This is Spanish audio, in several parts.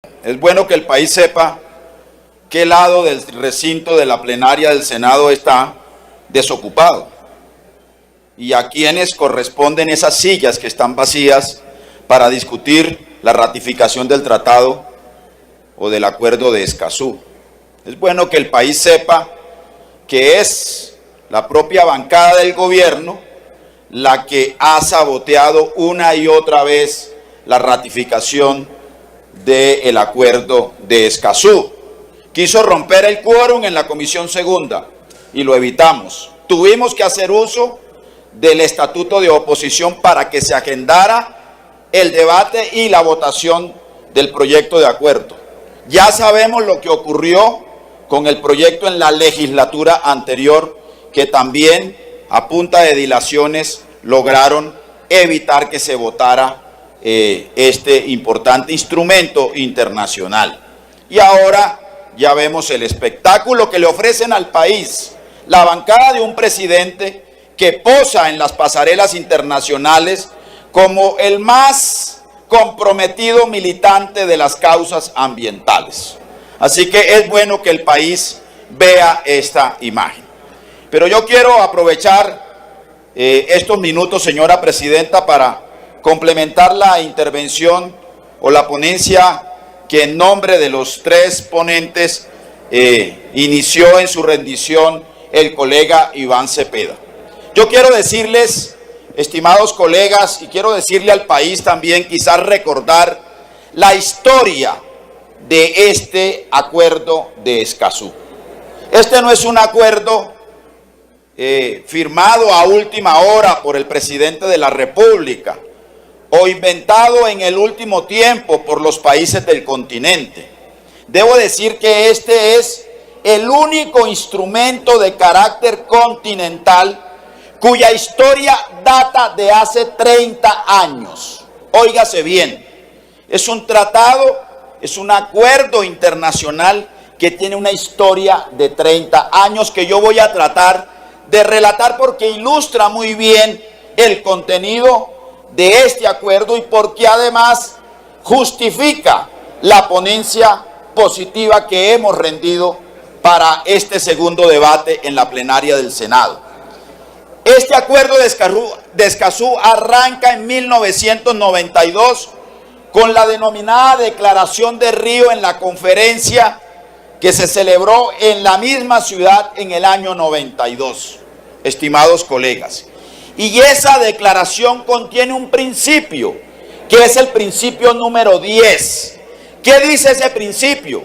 Es bueno que el país sepa qué lado del recinto de la plenaria del Senado está desocupado y a quienes corresponden esas sillas que están vacías para discutir la ratificación del tratado o del acuerdo de Escazú. Es bueno que el país sepa que es la propia bancada del gobierno la que ha saboteado una y otra vez la ratificación del acuerdo de Escazú. Quiso romper el quórum en la Comisión Segunda y lo evitamos. Tuvimos que hacer uso del estatuto de oposición para que se agendara el debate y la votación del proyecto de acuerdo. Ya sabemos lo que ocurrió con el proyecto en la legislatura anterior, que también a punta de dilaciones lograron evitar que se votara este importante instrumento internacional. Y ahora ya vemos el espectáculo que le ofrecen al país, la bancada de un presidente que posa en las pasarelas internacionales como el más comprometido militante de las causas ambientales. Así que es bueno que el país vea esta imagen. Pero yo quiero aprovechar estos minutos, señora presidenta, para complementar la intervención o la ponencia que en nombre de los tres ponentes inició en su rendición el colega Iván Cepeda. Yo quiero decirles, estimados colegas, y quiero decirle al país también, quizás recordar la historia de este acuerdo de Escazú. Este no es un acuerdo firmado a última hora por el presidente de la República o inventado en el último tiempo por los países del continente. Debo decir que este es el único instrumento de carácter continental cuya historia data de hace 30 años. Óigase bien, es un tratado, es un acuerdo internacional que tiene una historia de 30 años que yo voy a tratar de relatar porque ilustra muy bien el contenido de este acuerdo y porque además justifica la ponencia positiva que hemos rendido para este segundo debate en la plenaria del Senado. Este acuerdo de Escazú arranca en 1992 con la denominada Declaración de Río en la conferencia que se celebró en la misma ciudad en el año 92, estimados colegas. Y esa declaración contiene un principio, que es el principio número 10. ¿Qué dice ese principio?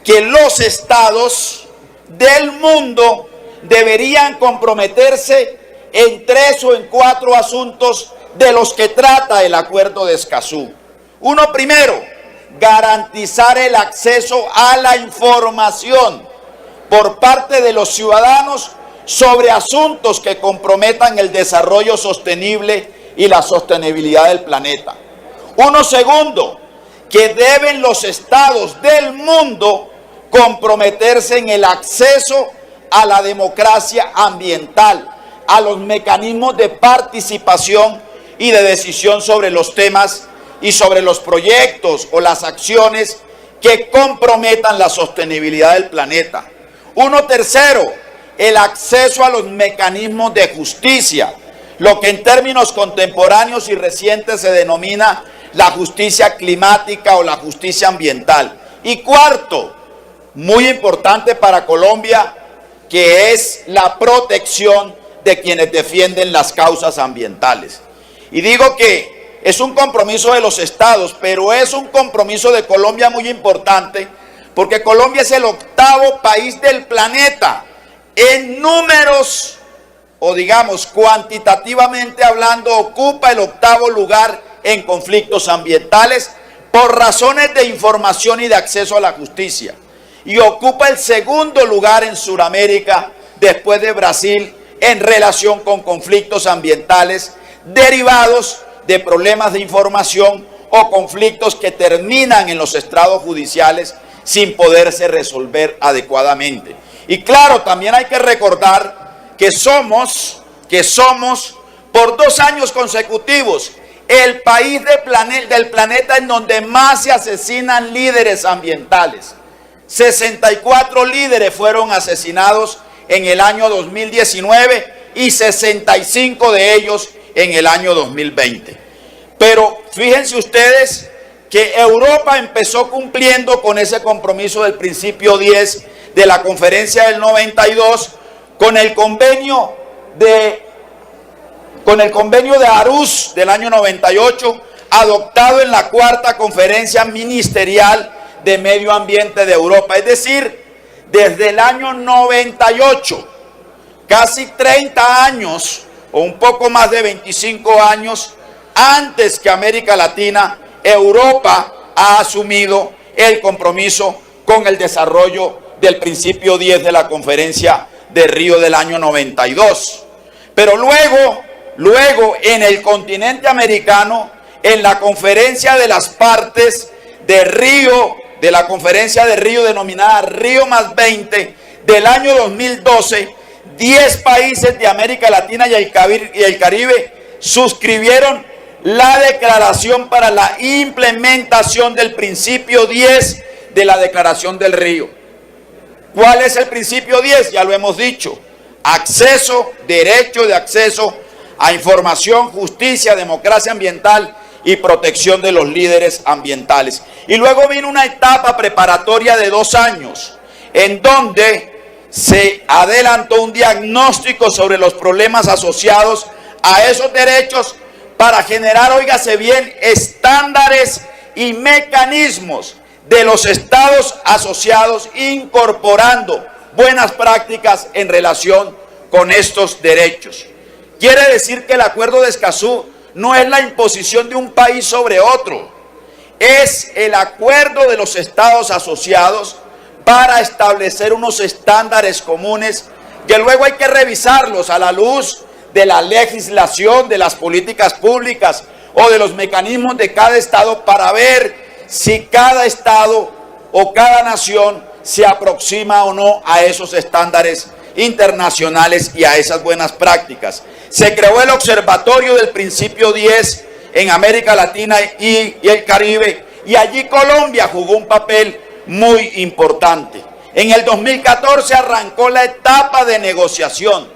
Que los estados del mundo deberían comprometerse en 3 o en 4 asuntos de los que trata el acuerdo de Escazú. Uno primero, garantizar el acceso a la información por parte de los ciudadanos sobre asuntos que comprometan el desarrollo sostenible y la sostenibilidad del planeta. Uno segundo, que deben los estados del mundo comprometerse en el acceso a la democracia ambiental, a los mecanismos de participación y de decisión sobre los temas y sobre los proyectos o las acciones que comprometan la sostenibilidad del planeta. Uno tercero, el acceso a los mecanismos de justicia, lo que en términos contemporáneos y recientes se denomina la justicia climática o la justicia ambiental. Y cuarto, muy importante para Colombia, que es la protección de quienes defienden las causas ambientales. Y digo que es un compromiso de los estados, pero es un compromiso de Colombia muy importante, porque Colombia es el 8º país del planeta en números, o digamos cuantitativamente hablando, ocupa el 8º lugar en conflictos ambientales por razones de información y de acceso a la justicia. Y ocupa el 2º lugar en Sudamérica, después de Brasil, en relación con conflictos ambientales derivados de problemas de información o conflictos que terminan en los estrados judiciales sin poderse resolver adecuadamente. Y claro, también hay que recordar que somos por 2 años consecutivos el país del planeta en donde más se asesinan líderes ambientales. 64 líderes fueron asesinados en el año 2019 y 65 de ellos en el año 2020. Pero fíjense ustedes que Europa empezó cumpliendo con ese compromiso del principio 10 de la conferencia del 92 con el convenio de Aarhus del año 98, adoptado en la cuarta conferencia ministerial de medio ambiente de Europa. Es decir, desde el año 98, casi 30 años o un poco más de 25 años antes que América Latina, Europa ha asumido el compromiso con el desarrollo del principio 10 de la conferencia de Río del año 92. Pero luego en el continente americano, en la conferencia de las partes de Río, de la conferencia de Río denominada Río más 20 del año 2012, 10 países de América Latina y el Caribe suscribieron la declaración para la implementación del principio 10 de la Declaración del Río. ¿Cuál es el principio 10? Ya lo hemos dicho. Acceso, derecho de acceso a información, justicia, democracia ambiental y protección de los líderes ambientales. Y luego vino una etapa preparatoria de 2 años, en donde se adelantó un diagnóstico sobre los problemas asociados a esos derechos para generar, óigase bien, estándares y mecanismos de los estados asociados, incorporando buenas prácticas en relación con estos derechos. Quiere decir que el Acuerdo de Escazú no es la imposición de un país sobre otro, es el acuerdo de los estados asociados para establecer unos estándares comunes que luego hay que revisarlos a la luz de la legislación, de las políticas públicas o de los mecanismos de cada estado para ver si cada estado o cada nación se aproxima o no a esos estándares internacionales y a esas buenas prácticas. Se creó el Observatorio del Principio 10 en América Latina y el Caribe, y allí Colombia jugó un papel muy importante. En el 2014 arrancó la etapa de negociación.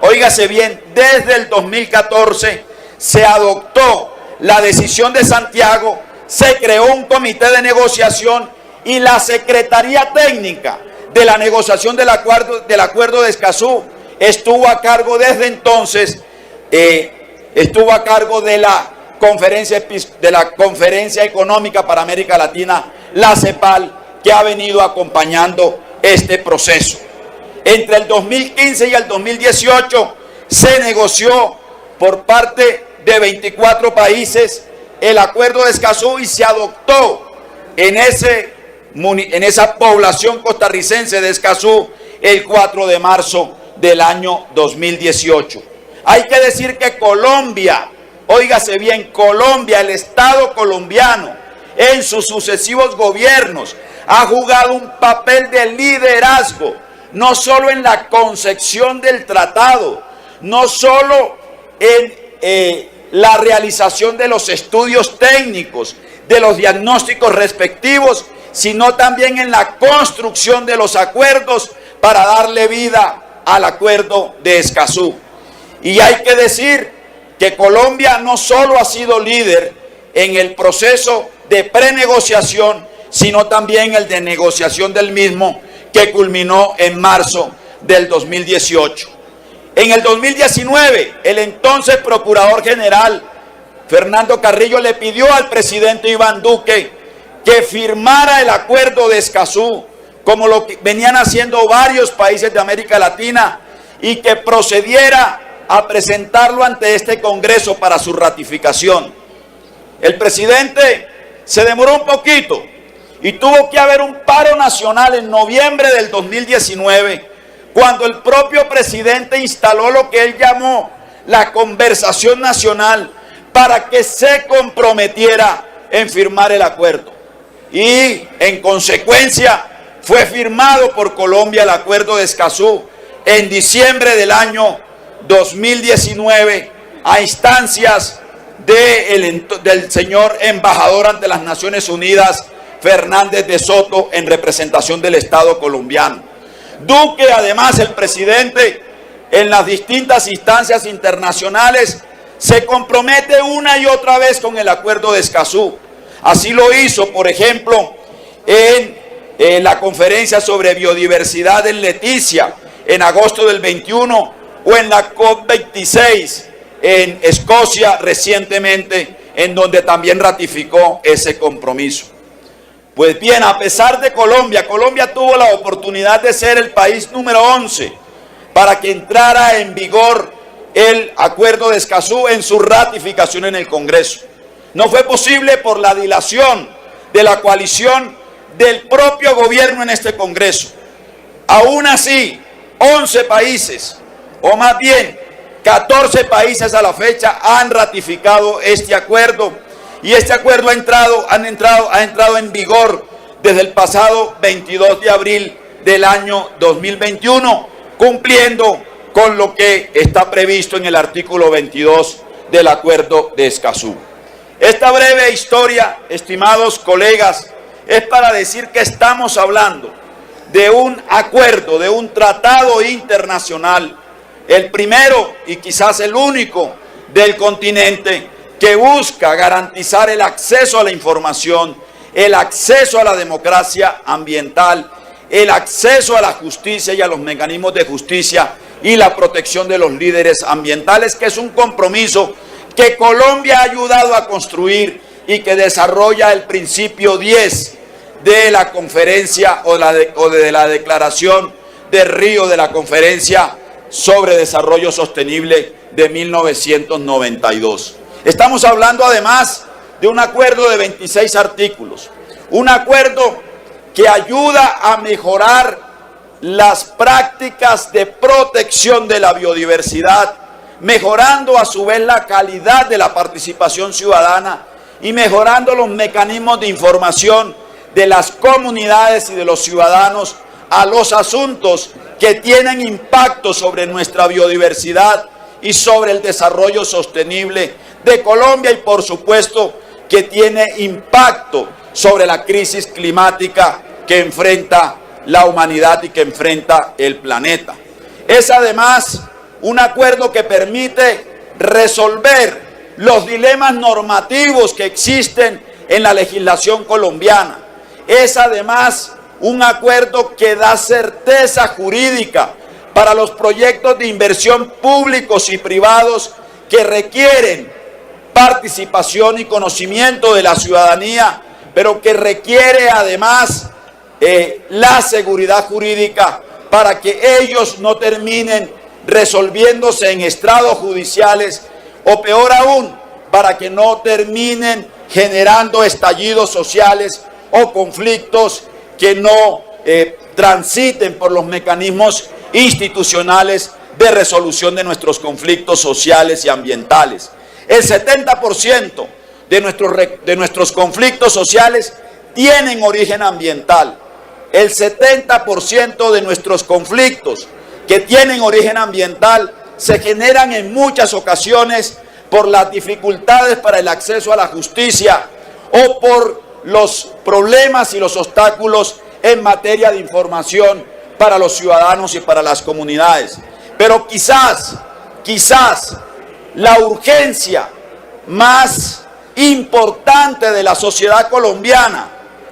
Óigase bien, desde el 2014 se adoptó la decisión de Santiago, se creó un comité de negociación y la Secretaría Técnica de la negociación del acuerdo de Escazú estuvo a cargo desde entonces, estuvo a cargo de la Conferencia Económica para América Latina, la CEPAL, que ha venido acompañando este proceso. Entre el 2015 y el 2018 se negoció por parte de 24 países el Acuerdo de Escazú y se adoptó en esa población costarricense de Escazú el 4 de marzo del año 2018. Hay que decir que Colombia, óigase bien, Colombia, el Estado colombiano, en sus sucesivos gobiernos, ha jugado un papel de liderazgo, no solo en la concepción del tratado, no solo en la realización de los estudios técnicos, de los diagnósticos respectivos, sino también en la construcción de los acuerdos para darle vida al Acuerdo de Escazú. Y hay que decir que Colombia no solo ha sido líder en el proceso de prenegociación, sino también el de negociación del mismo, que culminó en marzo del 2018. En el 2019, el entonces Procurador General Fernando Carrillo le pidió al presidente Iván Duque que firmara el Acuerdo de Escazú, como lo que venían haciendo varios países de América Latina, y que procediera a presentarlo ante este Congreso para su ratificación. El presidente se demoró un poquito y tuvo que haber un paro nacional en noviembre del 2019, cuando el propio presidente instaló lo que él llamó la conversación nacional para que se comprometiera en firmar el acuerdo. Y en consecuencia fue firmado por Colombia el Acuerdo de Escazú en diciembre del año 2019 a instancias del señor embajador ante las Naciones Unidas, Fernández de Soto, en representación del Estado colombiano. Duque, además, el presidente, en las distintas instancias internacionales, se compromete una y otra vez con el Acuerdo de Escazú. Así lo hizo, por ejemplo, en la conferencia sobre biodiversidad en Leticia, en agosto del 21, o en la COP26 en Escocia recientemente, en donde también ratificó ese compromiso. Pues bien, a pesar de Colombia tuvo la oportunidad de ser el país número 11 para que entrara en vigor el Acuerdo de Escazú en su ratificación en el Congreso. No fue posible por la dilación de la coalición del propio gobierno en este Congreso. Aún así, 11 países, o más bien 14 países a la fecha, han ratificado este acuerdo, y este acuerdo ha entrado en vigor desde el pasado 22 de abril del año 2021, cumpliendo con lo que está previsto en el artículo 22 del Acuerdo de Escazú. Esta breve historia, estimados colegas, es para decir que estamos hablando de un acuerdo, de un tratado internacional, el primero y quizás el único del continente, que busca garantizar el acceso a la información, el acceso a la democracia ambiental, el acceso a la justicia y a los mecanismos de justicia y la protección de los líderes ambientales, que es un compromiso que Colombia ha ayudado a construir y que desarrolla el principio 10 de la conferencia o de la declaración de Río, de la conferencia sobre desarrollo sostenible de 1992. Estamos hablando además de un acuerdo de 26 artículos, un acuerdo que ayuda a mejorar las prácticas de protección de la biodiversidad, mejorando a su vez la calidad de la participación ciudadana y mejorando los mecanismos de información de las comunidades y de los ciudadanos a los asuntos que tienen impacto sobre nuestra biodiversidad y sobre el desarrollo sostenible de Colombia, y por supuesto que tiene impacto sobre la crisis climática que enfrenta la humanidad y que enfrenta el planeta. Es además un acuerdo que permite resolver los dilemas normativos que existen en la legislación colombiana. Es además un acuerdo que da certeza jurídica para los proyectos de inversión públicos y privados que requieren participación y conocimiento de la ciudadanía, pero que requiere además la seguridad jurídica para que ellos no terminen resolviéndose en estrados judiciales, o peor aún, para que no terminen generando estallidos sociales o conflictos que no transiten por los mecanismos institucionales de resolución de nuestros conflictos sociales y ambientales. El 70% de nuestros conflictos sociales tienen origen ambiental. El 70% de nuestros conflictos que tienen origen ambiental se generan en muchas ocasiones por las dificultades para el acceso a la justicia o por los problemas y los obstáculos en materia de información para los ciudadanos y para las comunidades. Pero quizás la urgencia más importante de la sociedad colombiana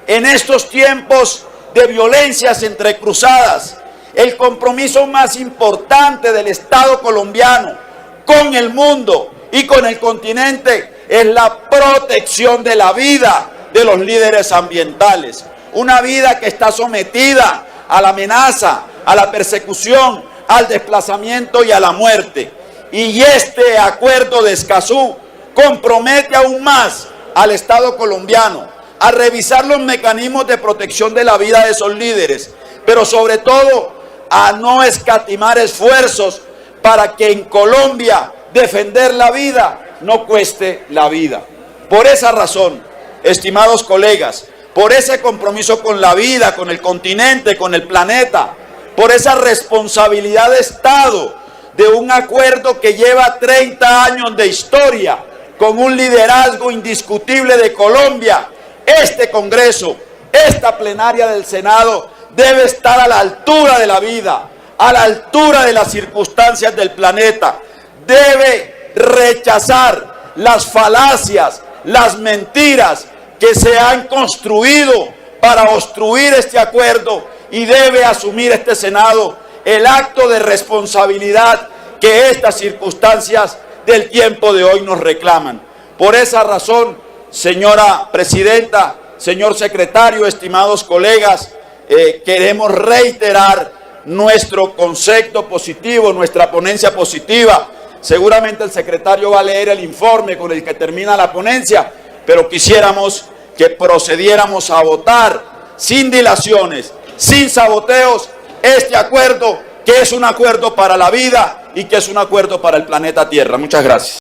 en estos tiempos de violencias entrecruzadas, el compromiso más importante del Estado colombiano con el mundo y con el continente, es la protección de la vida de los líderes ambientales. Una vida que está sometida a la amenaza, a la persecución, al desplazamiento y a la muerte. Y este acuerdo de Escazú compromete aún más al Estado colombiano a revisar los mecanismos de protección de la vida de esos líderes, pero sobre todo a no escatimar esfuerzos para que en Colombia defender la vida no cueste la vida. Por esa razón, estimados colegas, por ese compromiso con la vida, con el continente, con el planeta, por esa responsabilidad de Estado de un acuerdo que lleva 30 años de historia, con un liderazgo indiscutible de Colombia, este Congreso, esta plenaria del Senado debe estar a la altura de la vida, a la altura de las circunstancias del planeta. Debe rechazar las falacias, las mentiras que se han construido para obstruir este acuerdo, y debe asumir este Senado el acto de responsabilidad que estas circunstancias del tiempo de hoy nos reclaman. Por esa razón, señora presidenta, señor secretario, estimados colegas, queremos reiterar nuestro concepto positivo, nuestra ponencia positiva. Seguramente el secretario va a leer el informe con el que termina la ponencia, pero quisiéramos que procediéramos a votar sin dilaciones, sin saboteos, este acuerdo, que es un acuerdo para la vida y que es un acuerdo para el planeta Tierra. Muchas gracias.